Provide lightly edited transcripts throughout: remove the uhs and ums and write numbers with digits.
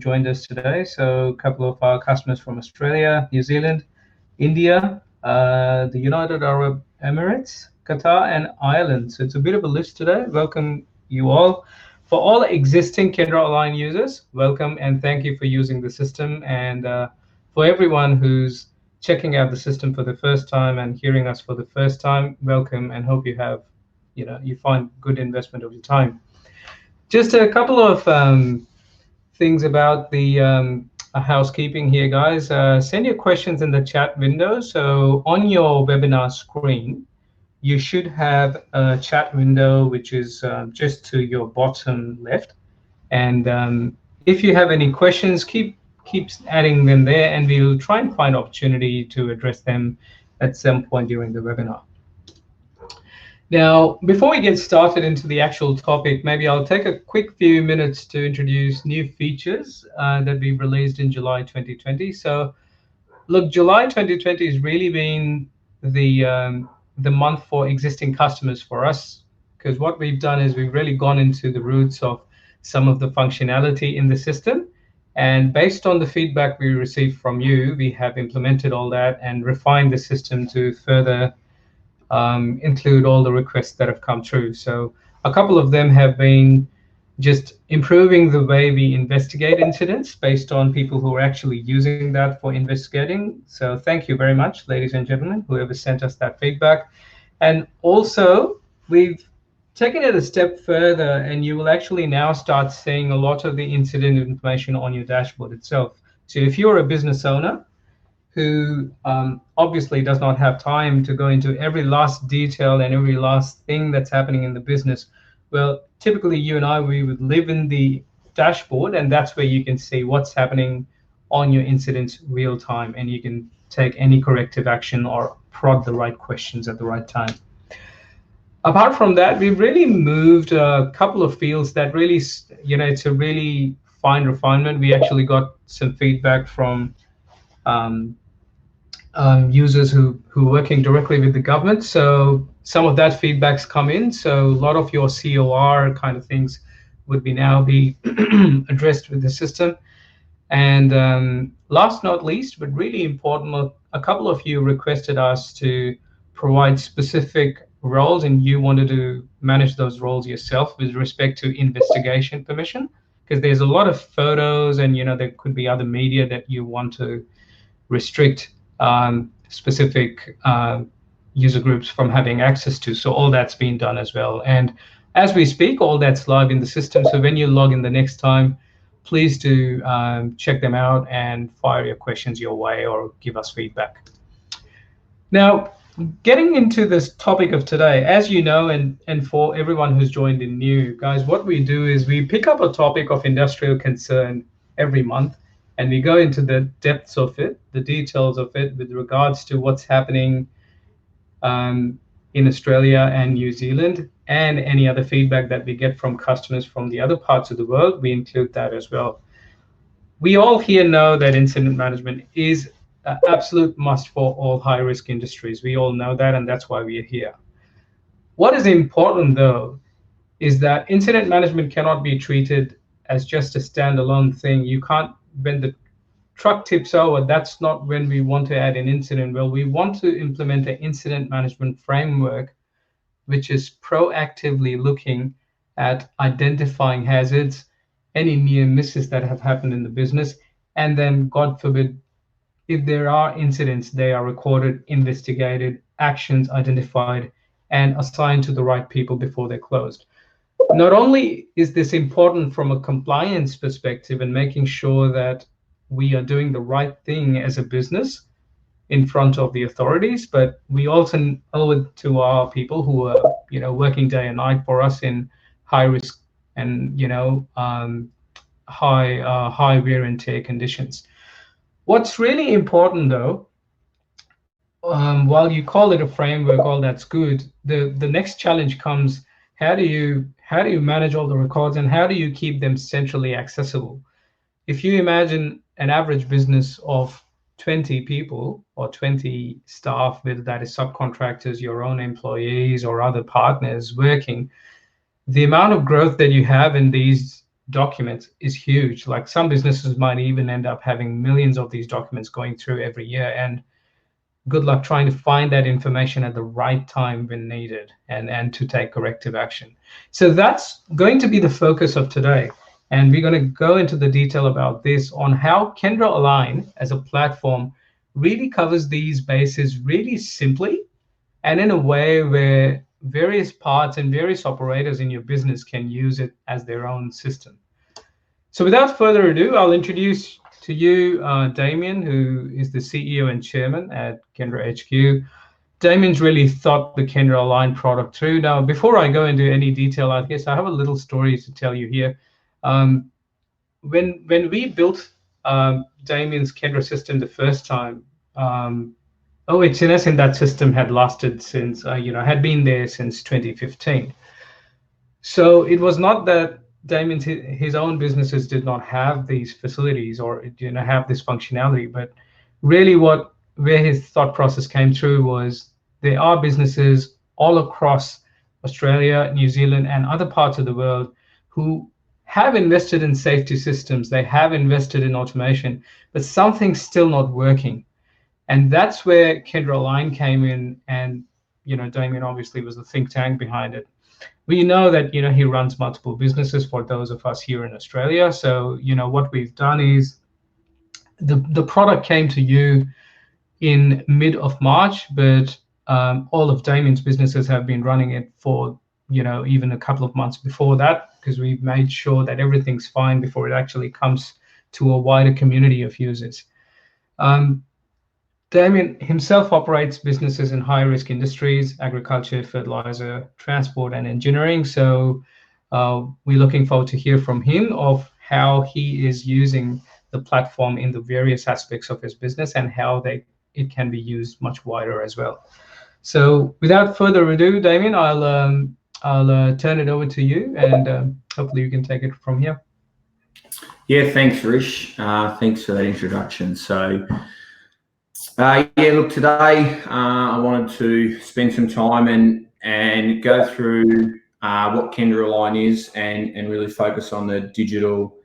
joined us today. So a couple of our customers from Australia, New Zealand, India, the United Arab Emirates, Qatar, and Ireland. So it's a bit of a list today. Welcome you all. For all existing Kiri Align users, welcome and thank you for using the system. And for everyone who's checking out the system for the first time and hearing us for the first time, welcome and hope you have, you find good investment of your time. Just a couple of things about the housekeeping here, guys. Send your questions in the chat window. So on your webinar screen, you should have a chat window which is just to your bottom left. And if you have any questions, keep adding them there, and we'll try and find opportunity to address them at some point during the webinar. Now, before we get started into the actual topic, maybe I'll take a quick few minutes to introduce new features that we released in July 2020. So, look, July 2020 has really been the month for existing customers for us, because what we've done is we've really gone into the roots of some of the functionality in the system. And based on the feedback we received from you, we have implemented all that and refined the system to further include all the requests that have come through. So a couple of them have been just improving the way we investigate incidents based on people who are actually using that for investigating. So thank you very much, ladies and gentlemen, whoever sent us that feedback. And also, we've taken it a step further, and you will actually now start seeing a lot of the incident information on your dashboard itself. So if you're a business owner who obviously does not have time to go into every last detail and every last thing that's happening in the business, well, typically you and I, we would live in the dashboard, and that's where you can see what's happening on your incidents real time, and you can take any corrective action or prod the right questions at the right time. Apart from that, we've really moved a couple of fields that really, it's a really fine refinement. We actually got some feedback from users who are working directly with the government. So some of that feedback's come in. So a lot of your COR kind of things would now be addressed with the system. And last not least, but really important, a couple of you requested us to provide specific roles, and you wanted to manage those roles yourself with respect to investigation permission, because there's a lot of photos and there could be other media that you want to restrict specific user groups from having access to. So all that's been done as well. And as we speak, all that's live in the system. So when you log in the next time, please do check them out and fire your questions your way or give us feedback. Now, getting into this topic of today, as you know, and for everyone who's joined in new, guys, what we do is we pick up a topic of industrial concern every month, and we go into the depths of it, the details of it with regards to what's happening in Australia and New Zealand, and any other feedback that we get from customers from the other parts of the world, we include that as well. We all here know that incident management is an absolute must for all high-risk industries. We all know that, and that's why we are here. What is important, though, is that incident management cannot be treated as just a standalone thing. You can't, when the truck tips over, that's not when we want to add an incident. Well, we want to implement an incident management framework which is proactively looking at identifying hazards, any near misses that have happened in the business, and then, God forbid, if there are incidents, they are recorded, investigated, actions identified, and assigned to the right people before they're closed. Not only is this important from a compliance perspective and making sure that we are doing the right thing as a business in front of the authorities, but we also owe it to our people who are, working day and night for us in high risk and, high wear and tear conditions. What's really important, though, while you call it a framework, all that's good, the next challenge comes: how do you manage all the records, and how do you keep them centrally accessible? If you imagine an average business of 20 people or 20 staff, whether that is subcontractors, your own employees, or other partners working, the amount of growth that you have in these documents is huge. Like some businesses might even end up having millions of these documents going through every year, and good luck trying to find that information at the right time when needed and to take corrective action. So that's going to be the focus of today. And we're going to go into the detail about this on how Kiri Align as a platform really covers these bases really simply and in a way where various parts and various operators in your business can use it as their own system. So without further ado, I'll introduce to you Damien, who is the CEO and chairman at KiriHQ. Damien's really thought the Kiri Align product through. Now, before I go into any detail, I guess I have a little story to tell you here. When we built Damien's Kiri system the first time, OHS in that system had lasted since, had been there since 2015. So it was not that Damien's his own businesses did not have these facilities or have this functionality, but really where his thought process came through was there are businesses all across Australia, New Zealand, and other parts of the world who have invested in safety systems, they have invested in automation, but something's still not working. And that's where Kiri Align came in, and Damien obviously was the think tank behind it. We know that he runs multiple businesses for those of us here in Australia. So what we've done is the product came to you in mid of March, but all of Damien's businesses have been running it for even a couple of months before that, because we've made sure that everything's fine before it actually comes to a wider community of users. Damien himself operates businesses in high-risk industries, agriculture, fertilizer, transport, and engineering. So we're looking forward to hear from him of how he is using the platform in the various aspects of his business and how it can be used much wider as well. So without further ado, Damien, I'll turn it over to you, and hopefully you can take it from here. Yeah, thanks, Rish. Thanks for that introduction. So. Look, today I wanted to spend some time and go through what Kiri Align is and really focus on the digital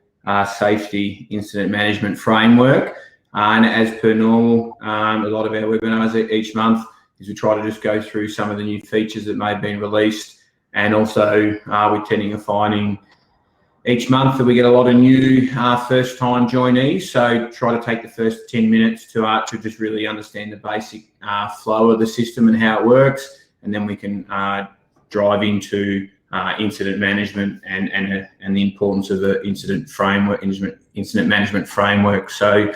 safety incident management framework. And as per normal, a lot of our webinars each month is we try to just go through some of the new features that may have been released, and also we're tending to finding each month that we get a lot of new first-time joinees, so try to take the first 10 minutes to just really understand the basic flow of the system and how it works, and then we can drive into incident management and the importance of the incident management framework. So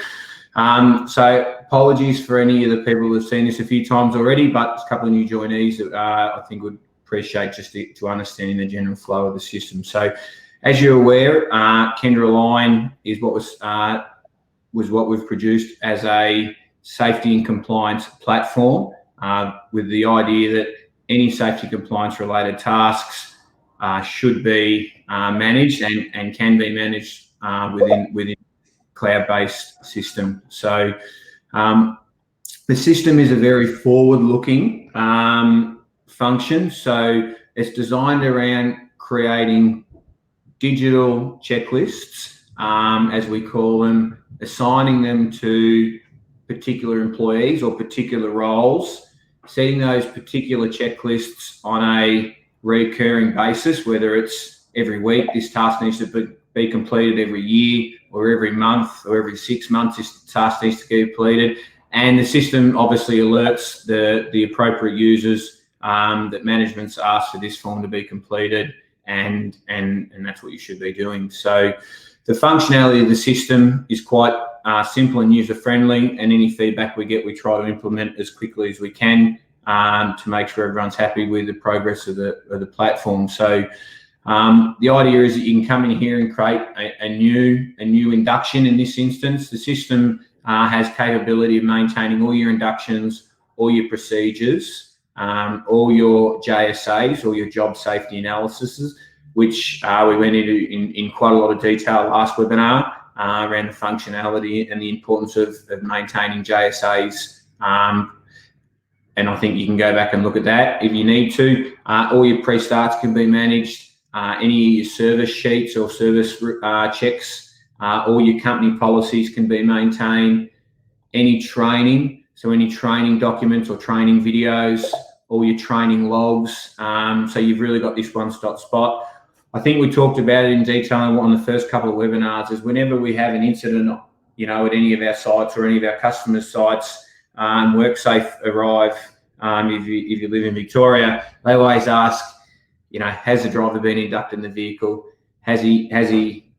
apologies for any of the people who have seen this a few times already, but a couple of new joinees that I think would appreciate just to understanding the general flow of the system. So, as you're aware, Kiri Align is what was what we've produced as a safety and compliance platform, with the idea that any safety compliance related tasks should be managed and can be managed within cloud-based system. So the system is a very forward-looking function. So it's designed around creating digital checklists, as we call them, assigning them to particular employees or particular roles, setting those particular checklists on a recurring basis, whether it's every week, this task needs to be completed every year, or every month, or every 6 months, this task needs to be completed. And the system obviously alerts the appropriate users that management's asked for this form to be completed, and that's what you should be doing. So the functionality of the system is quite simple and user-friendly, and any feedback we get, we try to implement as quickly as we can to make sure everyone's happy with the progress of the platform. So the idea is that you can come in here and create a new induction. In this instance, the system has capability of maintaining all your inductions, all your procedures, all your JSAs, all your job safety analyses, which we went into in quite a lot of detail last webinar around the functionality and the importance of maintaining JSAs. And I think you can go back and look at that if you need to. All your pre-starts can be managed. any of your service sheets or service checks, all your company policies can be maintained, any training, so any training documents or training videos, all your training logs. So you've really got this one-stop spot. I think we talked about it in detail on the first couple of webinars, is whenever we have an incident, at any of our sites or any of our customers' sites, WorkSafe arrive, if you live in Victoria, they always ask, has the driver been inducted in the vehicle? Has he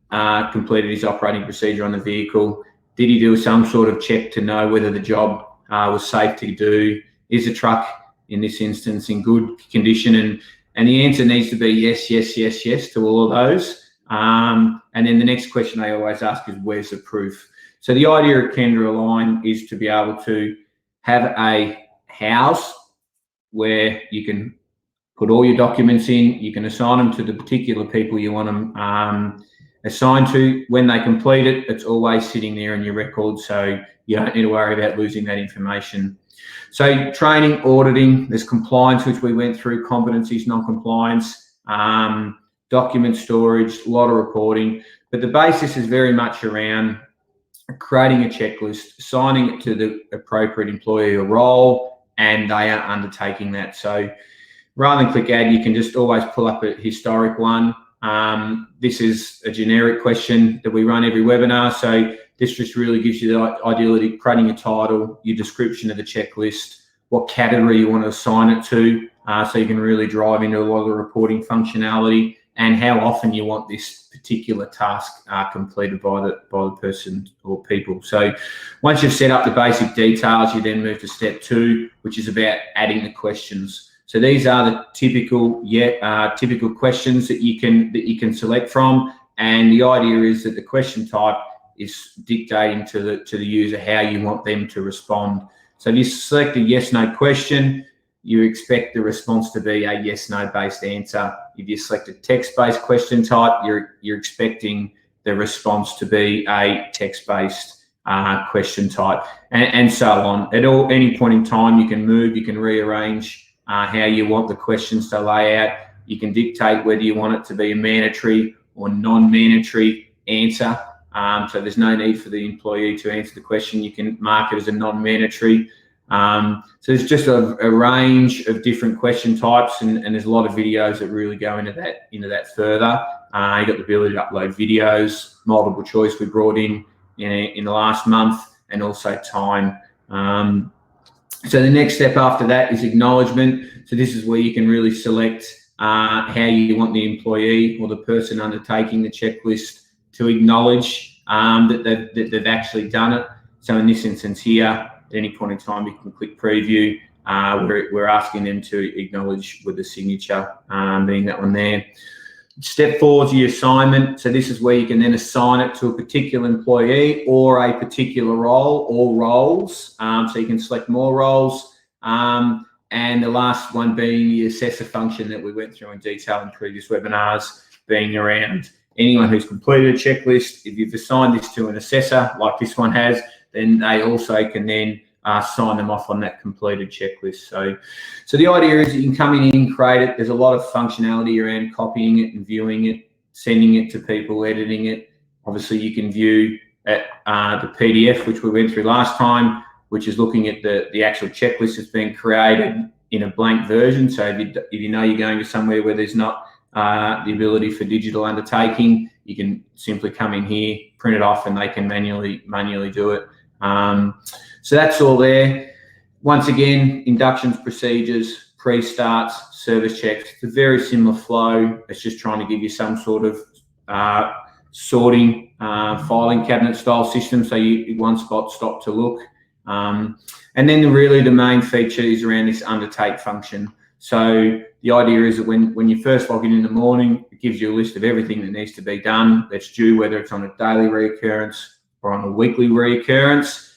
completed his operating procedure on the vehicle? Did he do some sort of check to know whether the job was safe to do? Is the truck, in this instance, in good condition? And the answer needs to be yes, yes, yes, yes to all of those. And then the next question they always ask is, where's the proof? So the idea at Kiri Align is to be able to have a house where you can put all your documents in, you can assign them to the particular people you want them assigned to. When they complete it, it's always sitting there in your record, so you don't need to worry about losing that information. So training, auditing, there's compliance, which we went through, competencies, non-compliance, document storage, a lot of reporting. But the basis is very much around creating a checklist, assigning it to the appropriate employee or role, and they are undertaking that. So rather than click add, you can just always pull up a historic one. This is a generic question that we run every webinar. So this just really gives you the ideally creating a title, your description of the checklist, what category you want to assign it to, so you can really drive into a lot of the reporting functionality, and how often you want this particular task completed by the person or people. So once you've set up the basic details, you then move to step 2, which is about adding the questions. So these are the typical questions that you can select from, and the idea is that the question type is dictating to the user how you want them to respond. So if you select a yes/no question, you expect the response to be a yes/no based answer. If you select a text-based question type, you're expecting the response to be a text-based question type, and so on. At any point in time, you can move, you can rearrange how you want the questions to lay out. You can dictate whether you want it to be a mandatory or non-mandatory answer. So there's no need for the employee to answer the question. You can mark it as a non-mandatory. So there's just a range of different question types, and there's a lot of videos that really go into that further. You've got the ability to upload videos, multiple choice we brought in the last month, and also time. So the next step after that is acknowledgement. So this is where you can really select how you want the employee or the person undertaking the checklist to acknowledge that they've actually done it. So in this instance here, at any point in time, you can click preview. We're asking them to acknowledge with the signature, being that one there. Step 4 is your assignment. So this is where you can then assign it to a particular employee or a particular role or roles. So you can select more roles. And the last one being the assessor function that we went through in detail in previous webinars, being around anyone who's completed a checklist. If you've assigned this to an assessor, like this one has, then they also can then sign them off on that completed checklist. So the idea is you can come in, create it. There's a lot of functionality around copying it and viewing it, sending it to people, editing it. Obviously, you can view at the PDF, which we went through last time, which is looking at the actual checklist that's been created in a blank version. So if you know you're going to somewhere where there's not the ability for digital undertaking, you can simply come in here, print it off, and they can manually do it. So that's all there. Once again, inductions, procedures, pre-starts, service checks. It's a very similar flow. It's just trying to give you some sort of sorting, filing cabinet style system, so you one spot stop to look. And then really the main feature is around this undertake function. So the idea is that when you first log in the morning, it gives you a list of everything that needs to be done that's due, whether it's on a daily reoccurrence or on a weekly reoccurrence.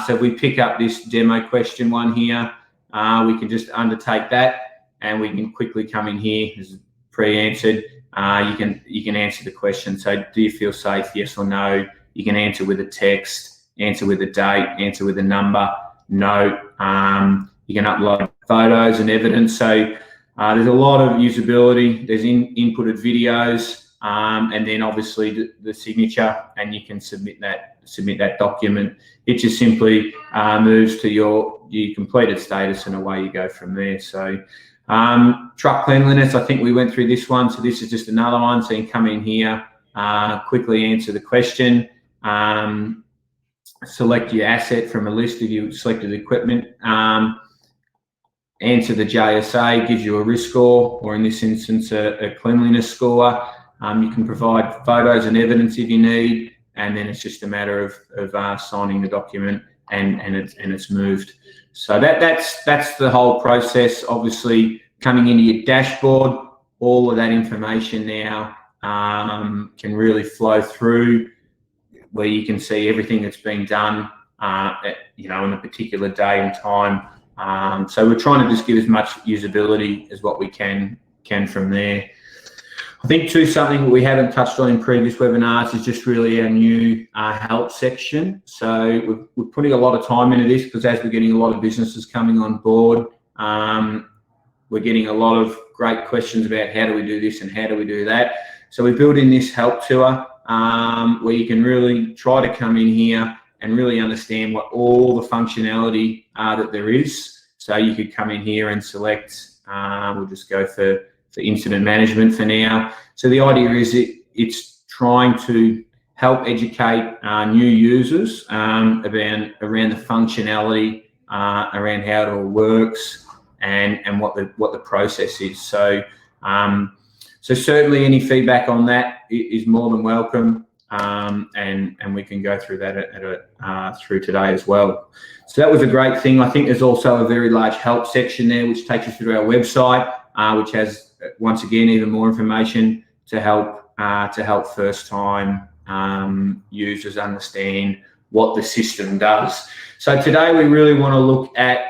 So if we pick up this demo question one here, we can just undertake that, and we can quickly come in here. This is pre-answered. You can answer the question. So do you feel safe? Yes or no. You can answer with a text, answer with a date, answer with a number, no. You can upload photos and evidence. So There's a lot of usability. There's inputted videos, and then obviously the signature, and you can submit that document. It just simply moves to your completed status, and away you go from there. So truck cleanliness, I think we went through this one. So this is just another one. So you can come in here, quickly answer the question, select your asset from a list if you selected equipment, answer the JSA, gives you a risk score, or in this instance, a cleanliness score. You can provide photos and evidence if you need, and then it's just a matter of signing the document, and it's moved. So that's the whole process. Obviously, coming into your dashboard, all of that information now can really flow through, where you can see everything that's been done, in a particular day and time. So we're trying to just give as much usability as what we can from there. I think too, something that we haven't touched on in previous webinars is just really our new help section. So we're putting a lot of time into this, because as we're getting a lot of businesses coming on board, we're getting a lot of great questions about how do we do this and how do we do that. So we built in this help tour, where you can really try to come in here and really understand what all the functionality that there is. So you could come in here and select, we'll just go for incident management for now. So the idea is it's trying to help educate new users around the functionality, around how it all works, and what the process is. So so certainly any feedback on that is more than welcome, and we can go through that through today as well. So that was a great thing. I think there's also a very large help section there, which takes you through our website, which has, once again, even more information to help first-time users understand what the system does. So today we really want to look at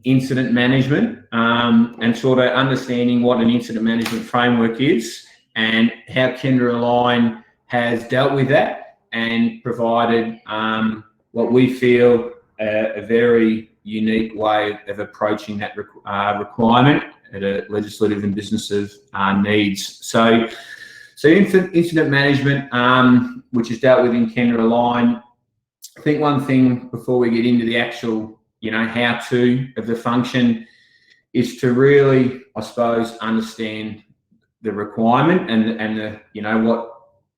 incident management, and sort of understanding what an incident management framework is, and how Kiri Align has dealt with that and provided what we feel a very unique way of approaching that requirement at a legislative and businesses needs. So incident management, which is dealt with in Kiri Align. I think one thing before we get into the actual how-to of the function is to really, I suppose, understand the requirement and the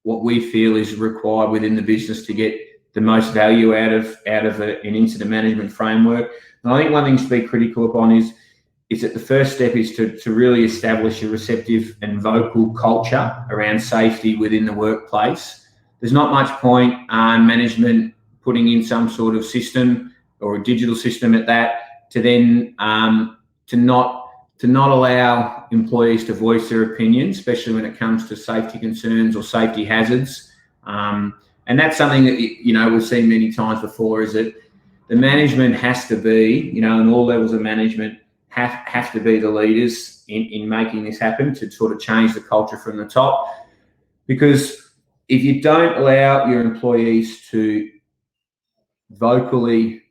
what we feel is required within the business to get the most value out of an incident management framework. And I think one thing to be critical upon is that the first step is to really establish a receptive and vocal culture around safety within the workplace. There's not much point management putting in some sort of system or a digital system at that to then to not allow employees to voice their opinions, especially when it comes to safety concerns or safety hazards. And that's something that we've seen many times before, is that the management has to be, and all levels of management have to be the leaders in making this happen, to sort of change the culture from the top. Because if you don't allow your employees to vocally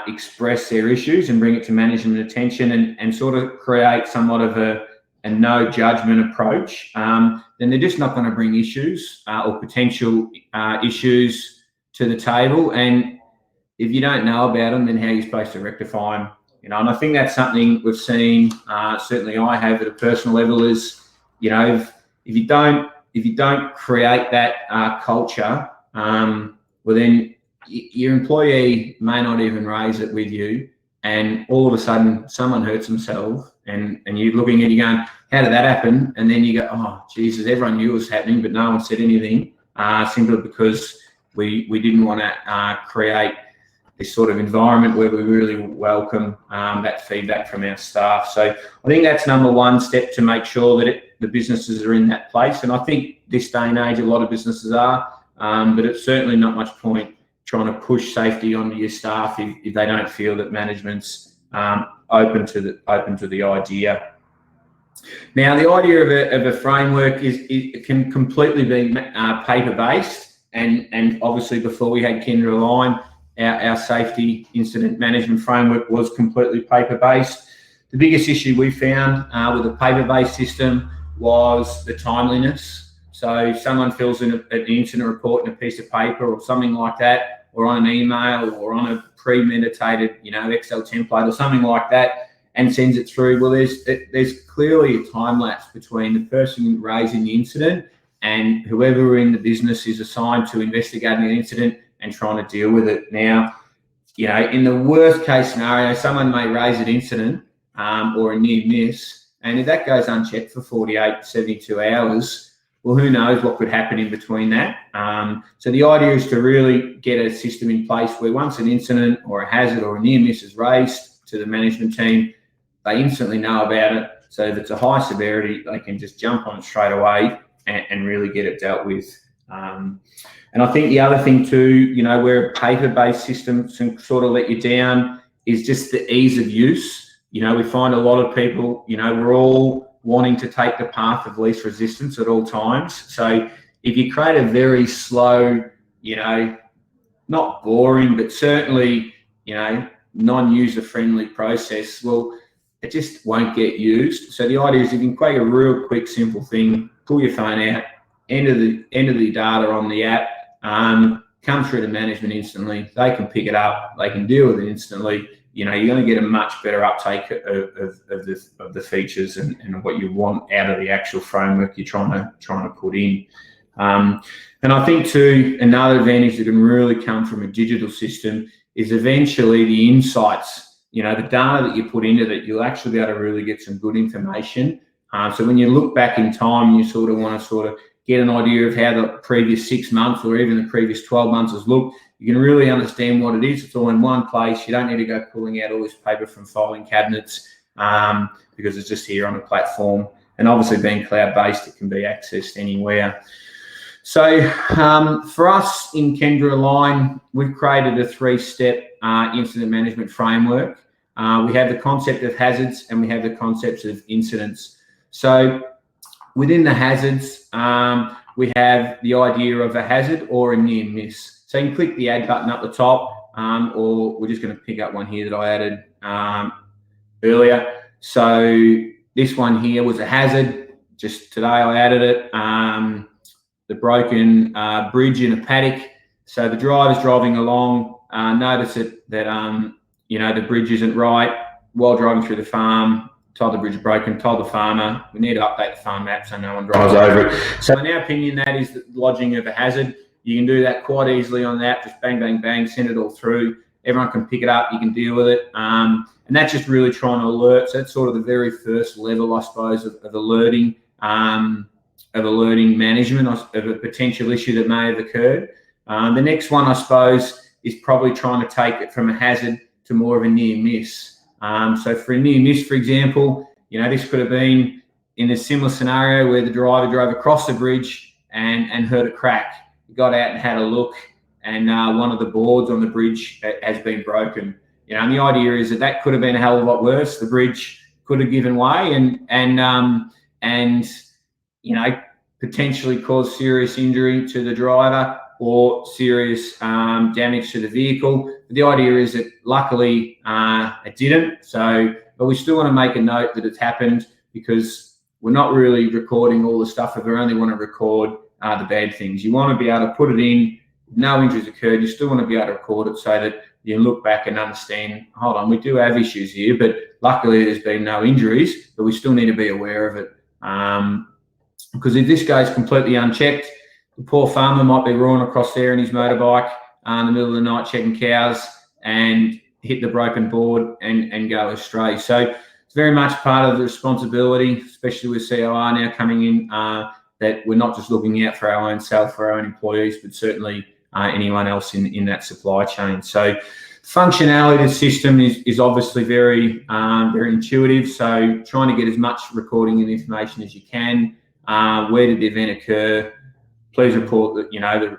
express their issues and bring it to management attention, and sort of create somewhat of a no judgment approach, then they're just not going to bring issues or potential issues to the table. And if you don't know about them, then how are you supposed to rectify them? And I think that's something we've seen, certainly I have at a personal level, is, if you don't create that culture, well then your employee may not even raise it with you, and all of a sudden someone hurts themselves, and you're looking at it, you're going, how did that happen? And then you go, oh Jesus, everyone knew it was happening, but no one said anything, simply because we didn't want to create this sort of environment where we really welcome that feedback from our staff. So I think that's number one step, to make sure that the businesses are in that place. And I think this day and age, a lot of businesses are, but it's certainly not much point trying to push safety onto your staff if they don't feel that management's open to the idea. Now, the idea of a framework it can completely be paper-based, and obviously before we had Kiri Align, our safety incident management framework was completely paper-based. The biggest issue we found with a paper-based system was the timeliness. So someone fills in an incident report in a piece of paper or something like that, or on an email or on a premeditated, Excel template or something like that, and sends it through. Well, there's clearly a time lapse between the person raising the incident and whoever in the business is assigned to investigating the incident and trying to deal with it. Now, in the worst case scenario, someone may raise an incident or a near miss, and if that goes unchecked for 48, 72 hours, well, who knows what could happen in between that. So the idea is to really get a system in place where once an incident or a hazard or a near miss is raised to the management team, they instantly know about it. So if it's a high severity, they can just jump on it straight away and really get it dealt with. And I think the other thing too, where a paper-based system can sort of let you down is just the ease of use. We find a lot of people, we're all wanting to take the path of least resistance at all times. So if you create a very slow, not boring, but certainly, non-user friendly process, well, it just won't get used. So the idea is you can create a real quick, simple thing, pull your phone out, enter the data on the app, come through to management instantly. They can pick it up, they can deal with it instantly. You're going to get a much better uptake of the features and what you want out of the actual framework you're trying to put in. And I think too, another advantage that can really come from a digital system is eventually the insights, the data that you put into that, you'll actually be able to really get some good information. So when you look back in time, you sort of want to get an idea of how the previous 6 months or even the previous 12 months has looked. You can really understand what it is. It's all in one place. You don't need to go pulling out all this paper from filing cabinets because it's just here on a platform. And obviously being cloud-based, it can be accessed anywhere. So for us in Kiri Align, we've created a 3-step incident management framework. We have the concept of hazards and we have the concepts of incidents. So within the hazards, we have the idea of a hazard or a near miss. So you can click the add button up the top, or we're just going to pick up one here that I added earlier. So this one here was a hazard. Just today I added it. The broken bridge in a paddock. So the driver's driving along, notice that the bridge isn't right. While driving through the farm, told the bridge is broken, told the farmer, we need to update the farm map so no one drives over it. So in our opinion, that is the lodging of a hazard. You can do that quite easily on the app, just bang, bang, bang, send it all through. Everyone can pick it up, you can deal with it. And that's just really trying to alert. So that's sort of the very first level, I suppose, of alerting management of a potential issue that may have occurred. The next one, I suppose, is probably trying to take it from a hazard to more of a near miss. So for a near miss, for example, this could have been in a similar scenario where the driver drove across the bridge and heard a crack. He got out and had a look, and one of the boards on the bridge has been broken. And the idea is that could have been a hell of a lot worse. The bridge could have given way and potentially caused serious injury to the driver or serious damage to the vehicle. The idea is that luckily it didn't. But we still want to make a note that it's happened because we're not really recording all the stuff if we only want to record the bad things. You want to be able to put it in, no injuries occurred. You still want to be able to record it so that you look back and understand, hold on, we do have issues here, but luckily there's been no injuries, but we still need to be aware of it. Because if this goes completely unchecked, the poor farmer might be roaring across there in his motorbike in the middle of the night checking cows and hit the broken board and go astray. So it's very much part of the responsibility, especially with COR now coming in, that we're not just looking out for our own self, for our own employees, but certainly anyone else in that supply chain. So functionality of the system is obviously very intuitive. So trying to get as much recording and information as you can. Where did the event occur? Please report that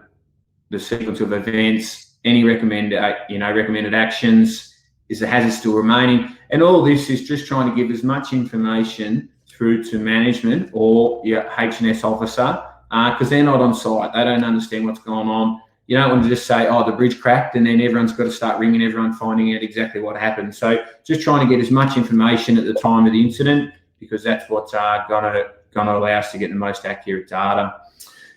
the sequence of events, any recommended actions. Is the hazard still remaining? And all this is just trying to give as much information through to management or your H&S officer because they're not on site. They don't understand what's going on. You don't want to just say, oh, the bridge cracked, and then everyone's got to start ringing everyone, finding out exactly what happened. So just trying to get as much information at the time of the incident, because that's what's going to allow us to get the most accurate data.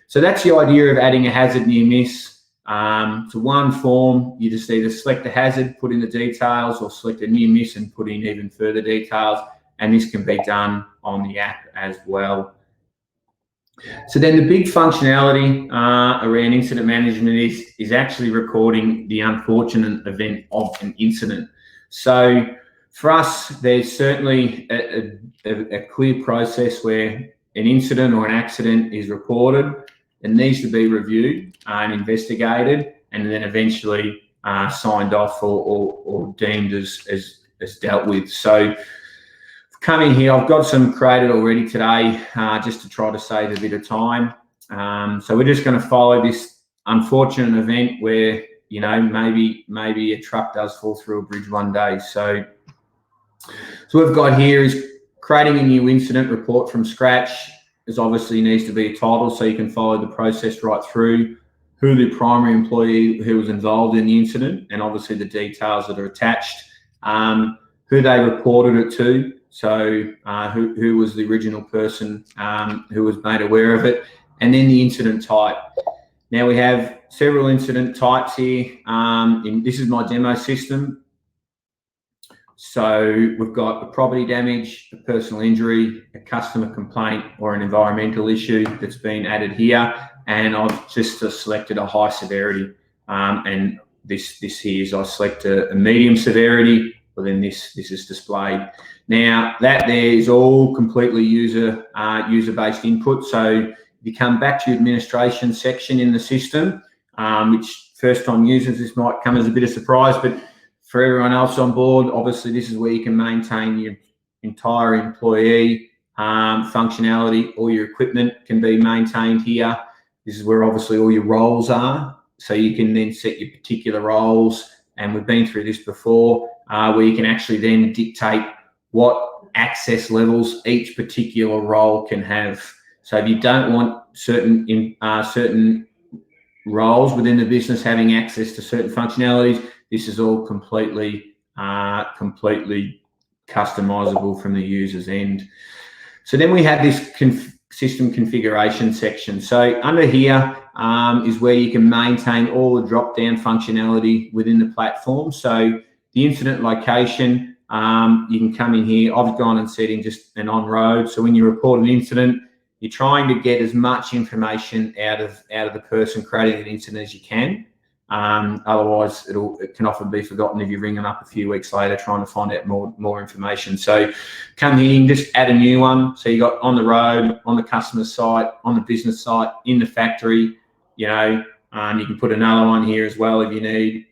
So that's the idea of adding a hazard near miss to one form. You just either select the hazard, put in the details, or select a near miss and put in even further details. And this can be done on the app as well. So then the big functionality around incident management is actually recording the unfortunate event of an incident. So for us, there's certainly a clear process where an incident or an accident is reported. It needs to be reviewed and investigated, and then eventually signed off or deemed as dealt with. So coming here, I've got some created already today just to try to save a bit of time. So we're just going to follow this unfortunate event where, you know, maybe a truck does fall through a bridge one day. So what we've got here is creating a new incident report from scratch. There's obviously needs to be a title so you can follow the process right through, who the primary employee who was involved in the incident, and obviously the details that are attached, who they reported it to. So who was the original person who was made aware of it, and then the incident type. Now we have several incident types here. This is my demo system. So we've got a property damage, a personal injury, a customer complaint, or an environmental issue that's been added here. And I've just selected a high severity. And this here is I select a medium severity, well then this is displayed. Now that there is all completely user-based input. So if you come back to your administration section in the system, which first time users, this might come as a bit of surprise, but for everyone else on board, obviously this is where you can maintain your entire employee functionality. All your equipment can be maintained here. This is where obviously all your roles are. So you can then set your particular roles, and we've been through this before, where you can actually then dictate what access levels each particular role can have. So if you don't want certain roles within the business having access to certain functionalities, this is all completely customizable from the user's end. So then we have this system configuration section. So under here is where you can maintain all the drop-down functionality within the platform. So the incident location, you can come in here. I've gone and set in just an on-road. So when you report an incident, you're trying to get as much information out of the person creating an incident as you can. Otherwise, it can often be forgotten if you ring them up a few weeks later trying to find out more information. So come here, you can just add a new one. So you got on the road, on the customer site, on the business site, in the factory, you know, you can put another one here as well if you need.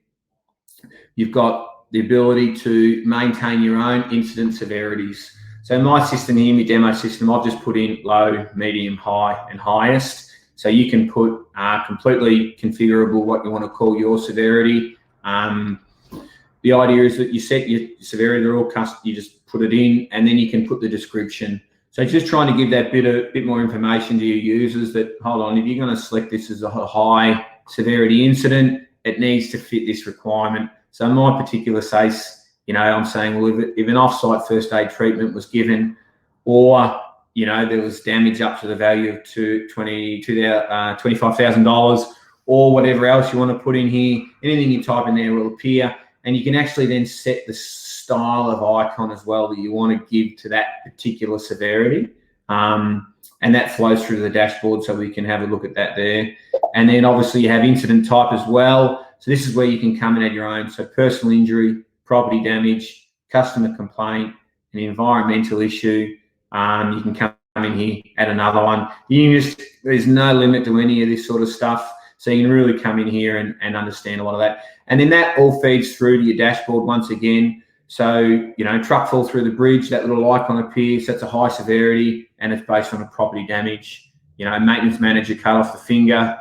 You've got the ability to maintain your own incident severities. So my system here, my demo system, I've just put in low, medium, high, and highest. So you can put completely configurable what you want to call your severity. The idea is that you set your severity, they're all custom, you just put it in, and then you can put the description. So just trying to give that bit more information to your users that, hold on, if you're going to select this as a high severity incident, it needs to fit this requirement. So in my particular case, you know, I'm saying, well, if an off-site first aid treatment was given, or you know, there was damage up to the value of $25,000, or whatever else you want to put in here. Anything you type in there will appear, and you can actually then set the style of icon as well that you want to give to that particular severity, and that flows through the dashboard, so we can have a look at that there. And then obviously you have incident type as well. So this is where you can come and add your own. So personal injury, property damage, customer complaint, an environmental issue. You can come in here, add another one. There's no limit to any of this sort of stuff. So you can really come in here and understand a lot of that. And then that all feeds through to your dashboard once again. So, you know, truck fall through the bridge, that little icon appears, that's a high severity, and it's based on a property damage. You know, maintenance manager cut off the finger.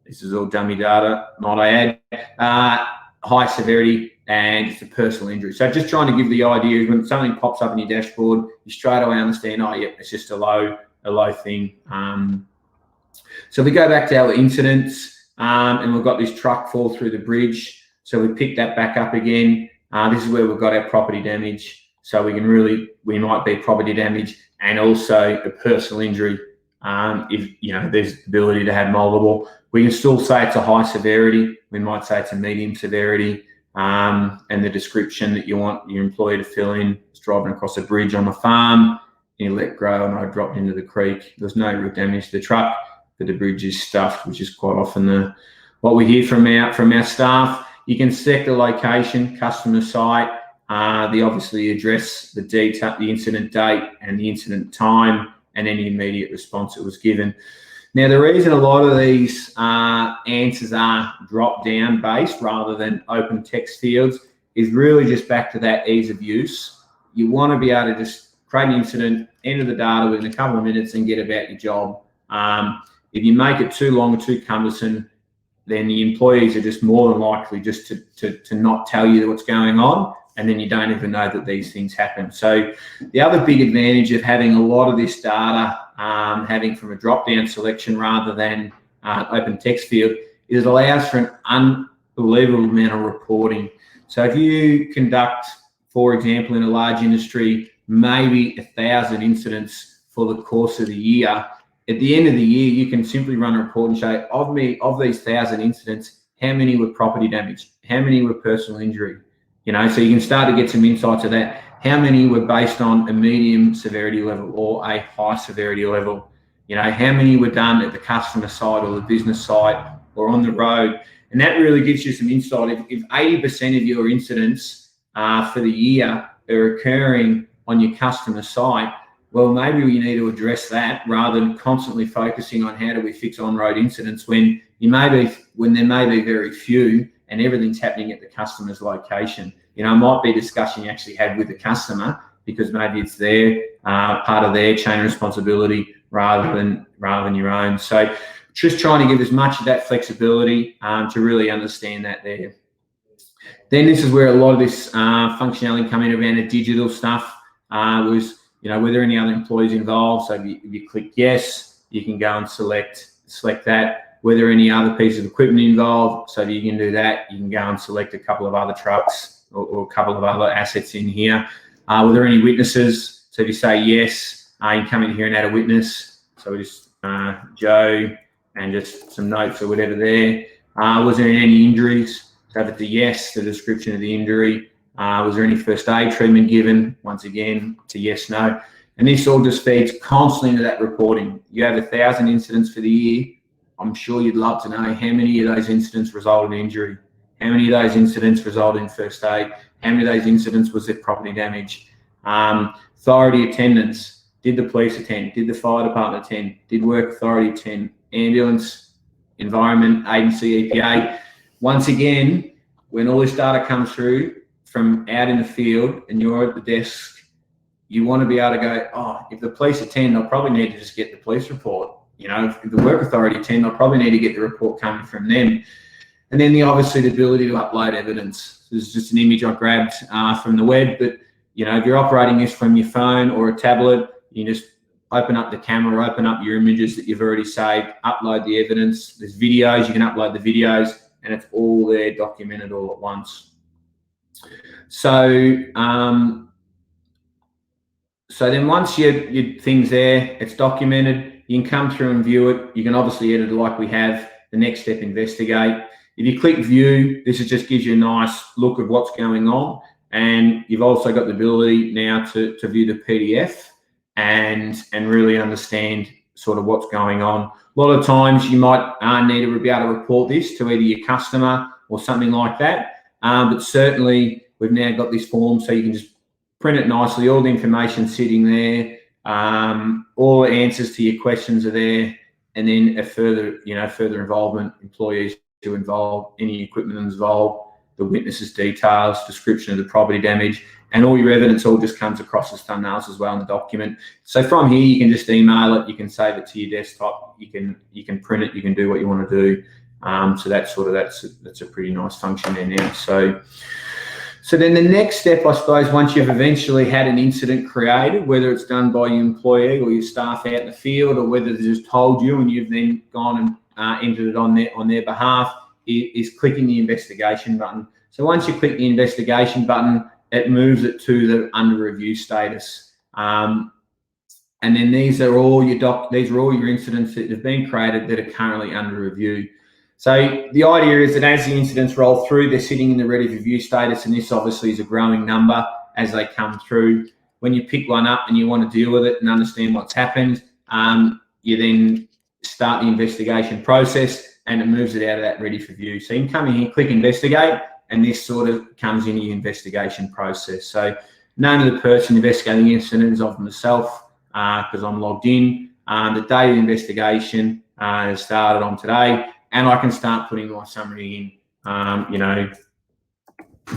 This is all dummy data, might I add. High severity, and it's a personal injury. So just trying to give the idea when something pops up in your dashboard, you straight away understand, oh, yeah, it's just a low thing. So if we go back to our incidents, and we've got this truck fall through the bridge. So we pick that back up again. This is where we've got our property damage. So we might be property damage and also a personal injury. If there's the ability to have multiple, we can still say it's a high severity. We might say it's a medium severity. And the description that you want your employee to fill in is driving across a bridge on the farm. You let go and I dropped into the creek. There's no real damage to the truck, but the bridge is stuffed, which is quite often what we hear from our staff. You can select the location, customer site, the address, the detail, the incident date and the incident time, and any immediate response that was given. Now, the reason a lot of these answers are drop-down based rather than open text fields is really just back to that ease of use. You want to be able to just create an incident, enter the data within a couple of minutes and get about your job. If you make it too long or too cumbersome, then the employees are just more than likely just to not tell you what's going on, and then you don't even know that these things happen. So the other big advantage of having a lot of this data, having from a drop-down selection rather than open text field, is it allows for an unbelievable amount of reporting. So if you conduct, for example, in a large industry, maybe 1,000 incidents for the course of the year, at the end of the year, you can simply run a report and show, of these 1,000 incidents, how many were property damage? How many were personal injury? So you can start to get some insights of that. How many were based on a medium severity level or a high severity level? How many were done at the customer side or the business side or on the road? And that really gives you some insight. If 80% of your incidents for the year are occurring on your customer site, well, maybe we need to address that rather than constantly focusing on how do we fix on-road incidents when there may be very few and everything's happening at the customer's location. It might be a discussion you actually had with the customer because maybe it's their part of their chain of responsibility rather than your own. So just trying to give as much of that flexibility to really understand that there. Then this is where a lot of this functionality come in around the digital stuff was, were there any other employees involved? So if you click yes, you can go and select that. Were there any other pieces of equipment involved? So if you can do that, you can go and select a couple of other trucks or a couple of other assets in here. Were there any witnesses? So if you say yes, you can come in here and add a witness. So we just Joe and just some notes or whatever there. Was there any injuries? So if it's a yes, the description of the injury. Was there any first aid treatment given? Once again, it's a yes, no. And this all just feeds constantly into that reporting. You have 1,000 incidents for the year. I'm sure you'd love to know how many of those incidents result in injury, how many of those incidents result in first aid, how many of those incidents was there property damage. Authority attendance, did the police attend, did the fire department attend, did work authority attend, ambulance, environment, agency, EPA. Once again, when all this data comes through from out in the field and you're at the desk, you want to be able to go, if the police attend, I'll probably need to just get the police report. If the work authority attend, I'll probably need to get the report coming from them. And then obviously the ability to upload evidence. This is just an image I grabbed from the web, but if you're operating this from your phone or a tablet, you can just open up the camera, open up your images that you've already saved, upload the evidence. There's videos, you can upload the videos, and it's all there documented all at once. So then once your thing's there, it's documented, you can come through and view it. You can obviously edit it like we have. The next step, investigate. If you click view, this just gives you a nice look of what's going on. And you've also got the ability now to view the PDF and really understand sort of what's going on. A lot of times you might need to be able to report this to either your customer or something like that. But certainly we've now got this form so you can just print it nicely, all the information sitting there, all the answers to your questions are there, and then a further involvement, employees to involve, any equipment involved, the witnesses' details, description of the property damage, and all your evidence all just comes across as thumbnails as well in the document. So from here, you can just email it, you can save it to your desktop, you can print it, you can do what you want to do. So that's a pretty nice function there now. So then the next step, I suppose, once you've eventually had an incident created, whether it's done by your employee or your staff out in the field, or whether they just told you and you've then gone entered it on their behalf, is clicking the investigation button. So once you click the investigation button, it moves it to the under review status. And then these are all your incidents that have been created that are currently under review. So the idea is that as the incidents roll through, they're sitting in the ready review status, and this obviously is a growing number as they come through. When you pick one up and you want to deal with it and understand what's happened, you then start the investigation process, and it moves it out of that ready for view. So you can come in here, click investigate, and this sort of comes into your investigation process. So name of the person investigating the incident is of myself, because I'm logged in. The date of the investigation has started on today, and I can start putting my summary in.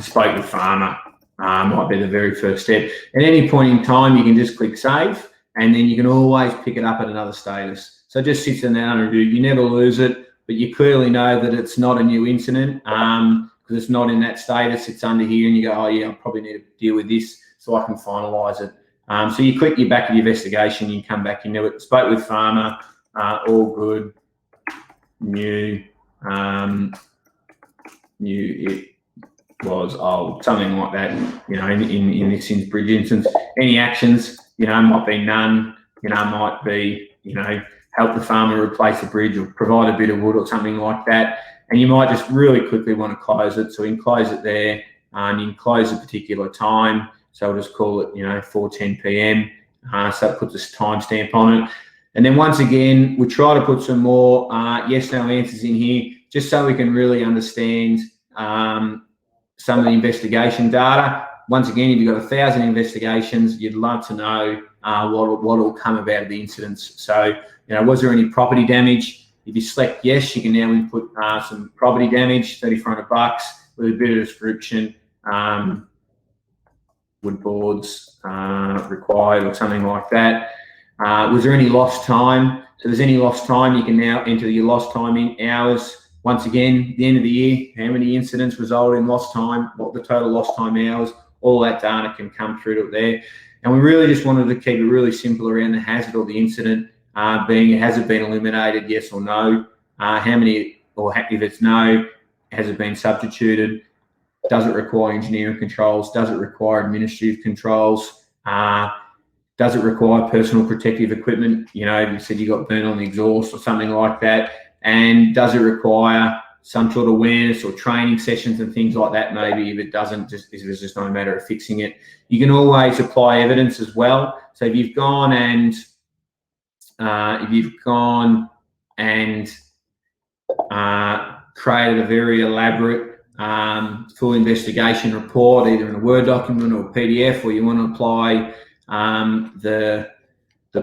Spoke with farmer might be the very first step. At any point in time, you can just click save, and then you can always pick it up at another status. So it just sits in there under review. You never lose it, but you clearly know that it's not a new incident because it's not in that status. It's under here, and you go, oh yeah, I probably need to deal with this, so I can finalise it. So you click your back of the investigation, you come back into it. Spoke with farmer, all good, new, it was old, something like that. In this instance, any actions, might be none. Might be, help the farmer replace a bridge or provide a bit of wood or something like that. And you might just really quickly want to close it. So you can close it there, and you can close a particular time. So I'll just call it, 4:10 p.m. So it puts a timestamp on it. And then once again, we try to put some more yes/no answers in here, just so we can really understand some of the investigation data. Once again, if you've got 1,000 investigations, you'd love to know what will come about the incidents. So, was there any property damage? If you select yes, you can now input some property damage, $3,400 with a bit of description. Wood boards required or something like that. Was there any lost time? So there's any lost time, you can now enter your lost time in hours. Once again, the end of the year, how many incidents resulted in lost time, what the total lost time hours, all that data can come through to there. And we really just wanted to keep it really simple around the hazard or the incident being, has it been eliminated, yes or no? How many, or if it's no, has it been substituted? Does it require engineering controls? Does it require administrative controls? Does it require personal protective equipment? If you said you got burnt on the exhaust or something like that. And does it require some sort of awareness or training sessions and things like that? Maybe if it doesn't, if it's just not a matter of fixing it. You can always apply evidence as well. So if you've gone and created a very elaborate full investigation report, either in a Word document or a PDF, or you want to apply the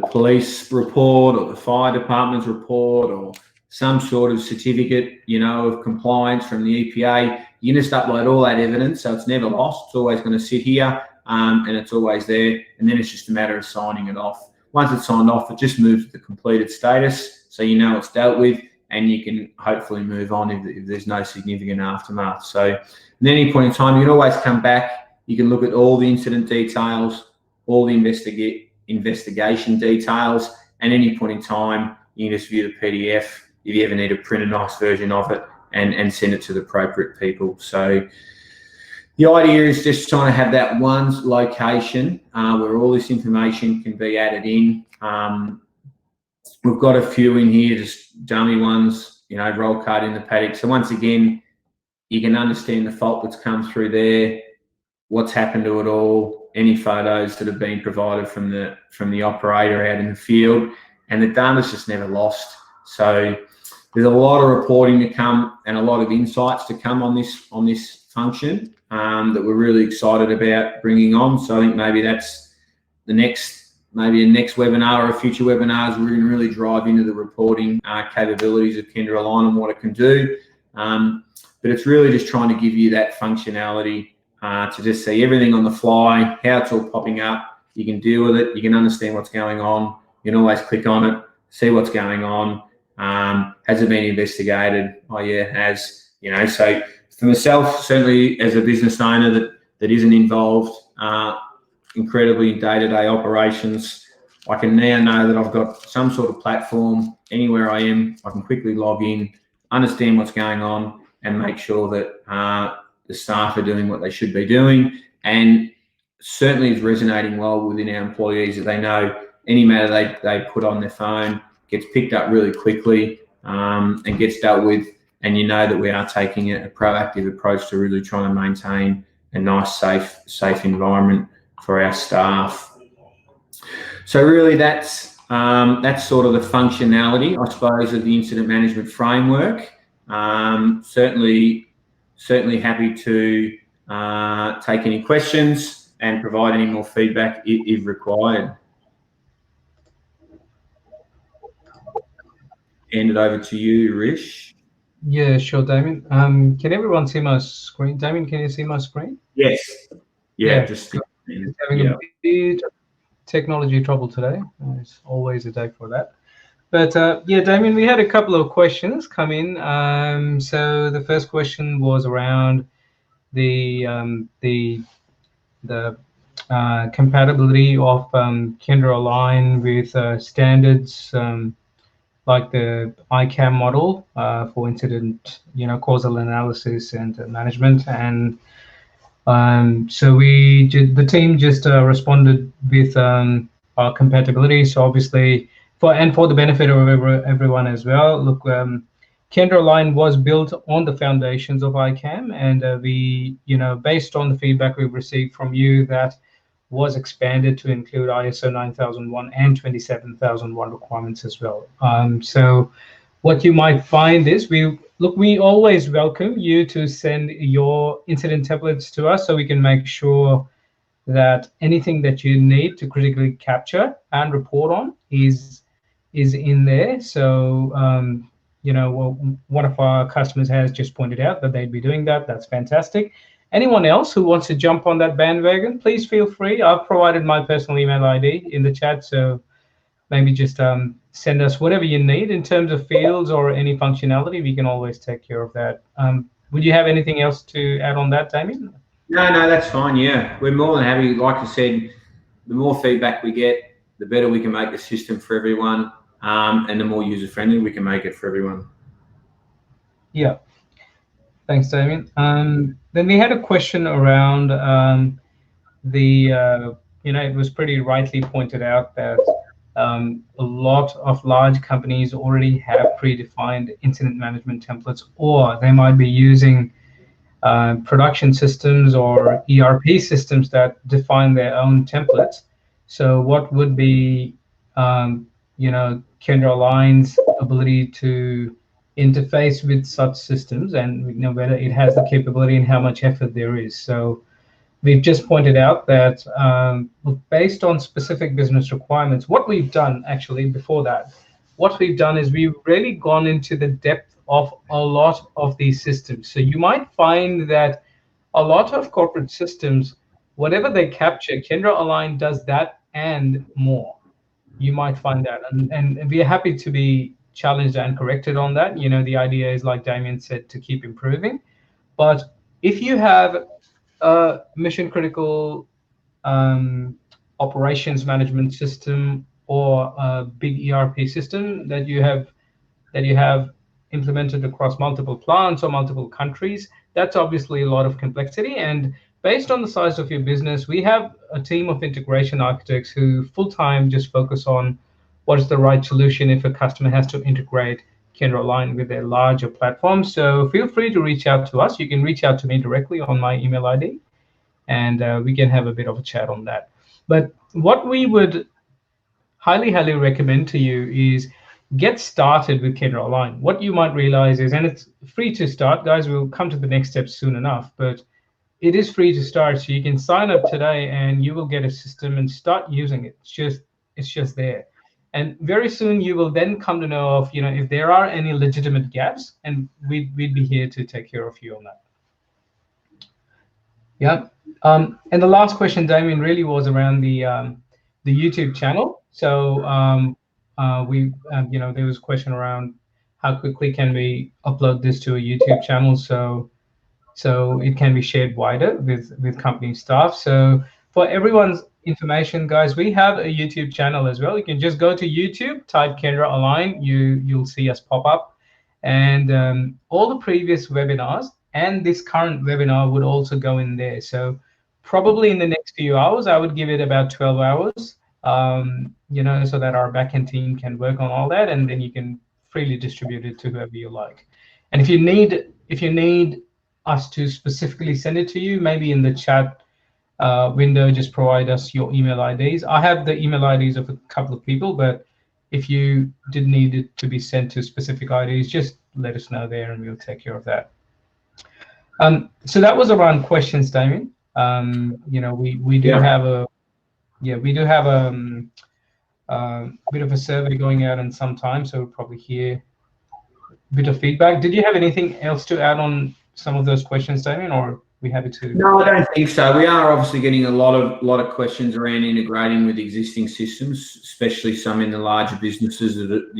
police report or the fire department's report or some sort of certificate, of compliance from the EPA, you can just upload all that evidence, so it's never lost. It's always going to sit here, and it's always there, and then it's just a matter of signing it off. Once it's signed off, it just moves to the completed status, so it's dealt with, and you can hopefully move on if there's no significant aftermath. So at any point in time, you can always come back. You can look at all the incident details, all the investigation details, and any point in time, you can just view the PDF if you ever need to print a nice version of it and send it to the appropriate people. So the idea is just trying to have that one location where all this information can be added in. We've got a few in here, just dummy ones, roll card in the paddock. So once again, you can understand the fault that's come through there, what's happened to it all, any photos that have been provided from the operator out in the field, and the data's just never lost. So there's a lot of reporting to come and a lot of insights to come on this function that we're really excited about bringing on. So I think maybe that's the next webinar or future webinars. We're going to really drive into the reporting capabilities of Kiri Align and what it can do. But it's really just trying to give you that functionality to just see everything on the fly, how it's all popping up. You can deal with it. You can understand what's going on. You can always click on it, see what's going on. Has it been investigated? Oh yeah, it has. So for myself, certainly as a business owner that isn't involved incredibly in day-to-day operations, I can now know that I've got some sort of platform anywhere I am. I can quickly log in, understand what's going on, and make sure that the staff are doing what they should be doing. And certainly is resonating well within our employees, that they know any matter they put on their phone gets picked up really quickly and gets dealt with. And you know that we are taking a proactive approach to really trying to maintain a nice, safe environment for our staff. So really, that's sort of the functionality, I suppose, of the incident management framework. Certainly happy to take any questions and provide any more feedback if required. Hand it over to you, Rish. Yeah, sure, Damien. Can everyone see my screen? Damien, can you see my screen? Yes. Yeah. Just having a bit of technology trouble today. It's always a day for that. But yeah, Damien, we had a couple of questions come in. So the first question was around the compatibility of Kiri Align with standards like the ICAM model for incident, causal analysis and management. And so the team just responded with our compatibility. So obviously, for the benefit of everyone as well, look, Kiri Align was built on the foundations of ICAM, and we, based on the feedback we've received from you, that was expanded to include ISO 9001 and 27001 requirements as well. So what you might find is we always welcome you to send your incident templates to us, so we can make sure that anything that you need to critically capture and report on is in there. So one of our customers has just pointed out that they'd be doing that. That's fantastic. Anyone else who wants to jump on that bandwagon, please feel free. I've provided my personal email ID in the chat, so maybe just send us whatever you need in terms of fields or any functionality. We can always take care of that. Would you have anything else to add on that, Damien? No, that's fine. Yeah, we're more than happy. Like I said, the more feedback we get, the better we can make the system for everyone, and the more user-friendly we can make it for everyone. Yeah. Thanks, Damien. Then we had a question around it was pretty rightly pointed out that a lot of large companies already have predefined incident management templates, or they might be using production systems or ERP systems that define their own templates. So what would be, Kiri Align's ability to interface with such systems, and whether it has the capability and how much effort there is. So we've just pointed out that based on specific business requirements, what we've done actually before that, what we've done is we've really gone into the depth of a lot of these systems. So you might find that a lot of corporate systems, whatever they capture, Kiri Align does that and more. You might find that, and we're happy to be challenged and corrected on that. The idea is, like Damien said, to keep improving. But if you have a mission critical operations management system or a big ERP system that you have implemented across multiple plants or multiple countries, that's obviously a lot of complexity. And based on the size of your business, we have a team of integration architects who full-time just focus on what is the right solution if a customer has to integrate Kiri Align with their larger platform. So feel free to reach out to us. You can reach out to me directly on my email ID, and we can have a bit of a chat on that. But what we would highly recommend to you is get started with Kiri Align. What you might realize is, and it's free to start, guys, we'll come to the next step soon enough, but it is free to start. So you can sign up today and you will get a system and start using it. It's just there. And very soon you will then come to know of, if there are any legitimate gaps, and we'd be here to take care of you on that. Yeah. And the last question, Damien, really was around the YouTube channel. So there was a question around how quickly can we upload this to a YouTube channel so it can be shared wider with company staff. So for everyone's information, guys, we have a YouTube channel as well. You can just go to YouTube, type Kiri Align, you'll see us pop up, and all the previous webinars and this current webinar would also go in there. So probably in the next few hours, I would give it about 12 hours, so that our backend team can work on all that, and then you can freely distribute it to whoever you like. And if you need us to specifically send it to you, maybe in the chat window, just provide us your email IDs. I have the email IDs of a couple of people, but if you did need it to be sent to specific IDs, just let us know there and we'll take care of that. So that was around questions, Damien. We do have a bit of a survey going out in some time, so we'll probably hear a bit of feedback. Did you have anything else to add on some of those questions, Damien, or we happy to? No, I don't think so. We are obviously getting a lot of questions around integrating with existing systems, especially some in the larger businesses that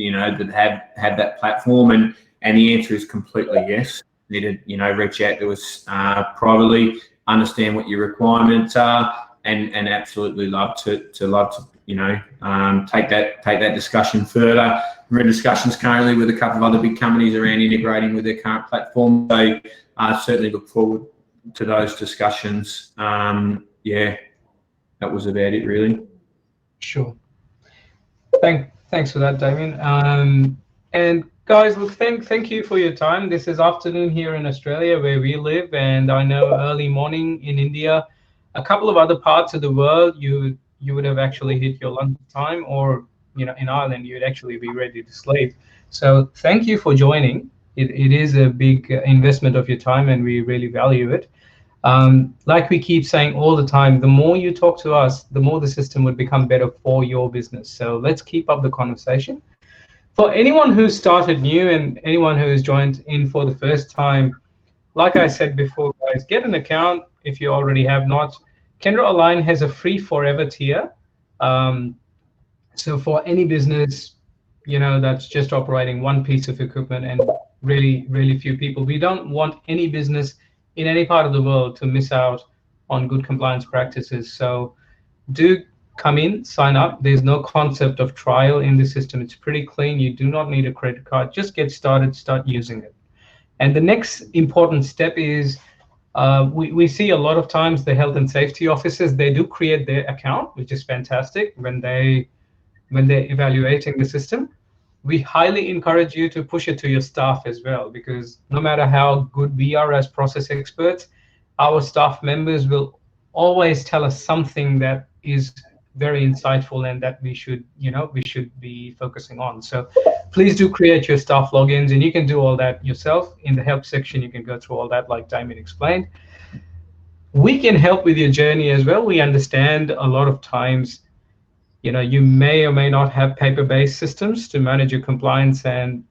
have that platform, and the answer is completely yes. Need to reach out to us privately, understand what your requirements are, and absolutely love to take that discussion further. We're in discussions currently with a couple of other big companies around integrating with their current platform. So I certainly look forward to those discussions. Yeah, that was about it, really. Sure. Thanks for that, Damien. And guys, look, thank you for your time. This is afternoon here in Australia where we live, and I know early morning in India. A couple of other parts of the world, you would have actually hit your lunch time, or in Ireland you'd actually be ready to sleep. So thank you for joining. It is a big investment of your time, and we really value it. Like we keep saying all the time, the more you talk to us, the more the system would become better for your business. So let's keep up the conversation. For anyone who started new and anyone who has joined in for the first time, like I said before, guys, get an account if you already have not. Kiri Align has a free forever tier. So for any business, that's just operating one piece of equipment and really, really few people, we don't want any business in any part of the world to miss out on good compliance practices. So do come in, sign up. There's no concept of trial in the system. It's pretty clean. You do not need a credit card. Just get started, start using it. And the next important step is we see a lot of times the health and safety officers, they do create their account, which is fantastic when they're evaluating the system. We highly encourage you to push it to your staff as well, because no matter how good we are as process experts, our staff members will always tell us something that is very insightful and that we should be focusing on. So please do create your staff logins, and you can do all that yourself. In the help section, you can go through all that like Damien explained. We can help with your journey as well. We understand a lot of times you may or may not have paper-based systems to manage your compliance and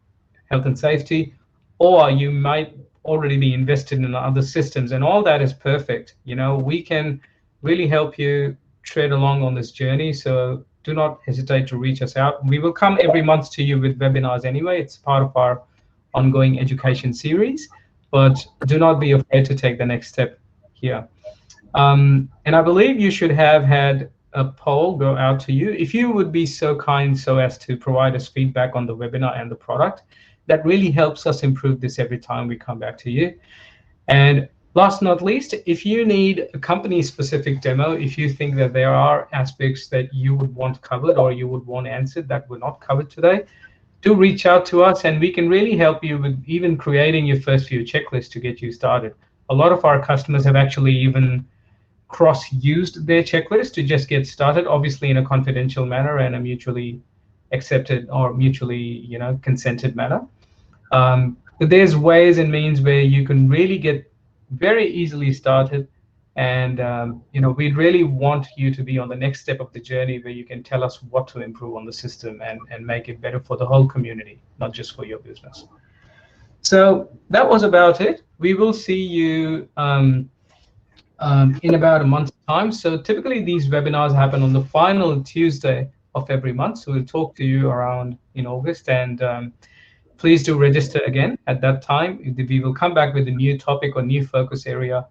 health and safety, or you might already be invested in other systems, and all that is perfect. We can really help you tread along on this journey, so do not hesitate to reach us out. We will come every month to you with webinars anyway. It's part of our ongoing education series, but do not be afraid to take the next step here. And I believe you should have had a poll go out to you. If you would be so kind so as to provide us feedback on the webinar and the product, that really helps us improve this every time we come back to you. And last not least, if you need a company-specific demo, if you think that there are aspects that you would want covered or you would want answered that were not covered today, do reach out to us, and we can really help you with even creating your first few checklists to get you started. A lot of our customers have actually even cross-used their checklist to just get started, obviously in a confidential manner and a mutually accepted or mutually consented manner. But there's ways and means where you can really get very easily started, and we'd really want you to be on the next step of the journey where you can tell us what to improve on the system and make it better for the whole community, not just for your business. So that was about it. We will see you in about a month's time. So typically these webinars happen on the final Tuesday of every month. So we'll talk to you around in August, and please do register again at that time. We will come back with a new topic or new focus area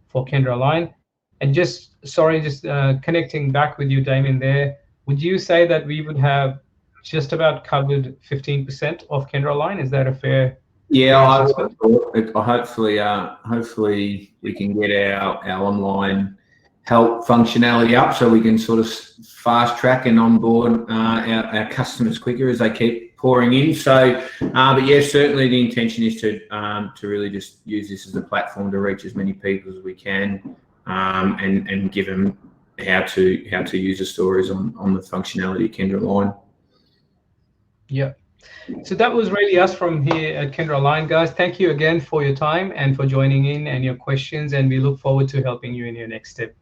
for Kiri Align. And just sorry, just connecting back with you, Damien. There, would you say that we would have just about covered 15% of Kiri Align? Is that a fair assessment? Hopefully we can get our online help functionality up so we can sort of fast track and onboard our customers quicker as they keep pouring in. So, but yeah, certainly the intention is to really just use this as a platform to reach as many people as we can, and give them how to use the stories on the functionality of Kiri Align. Yeah. So that was really us from here at Kiri Align, guys. Thank you again for your time and for joining in and your questions, and we look forward to helping you in your next step.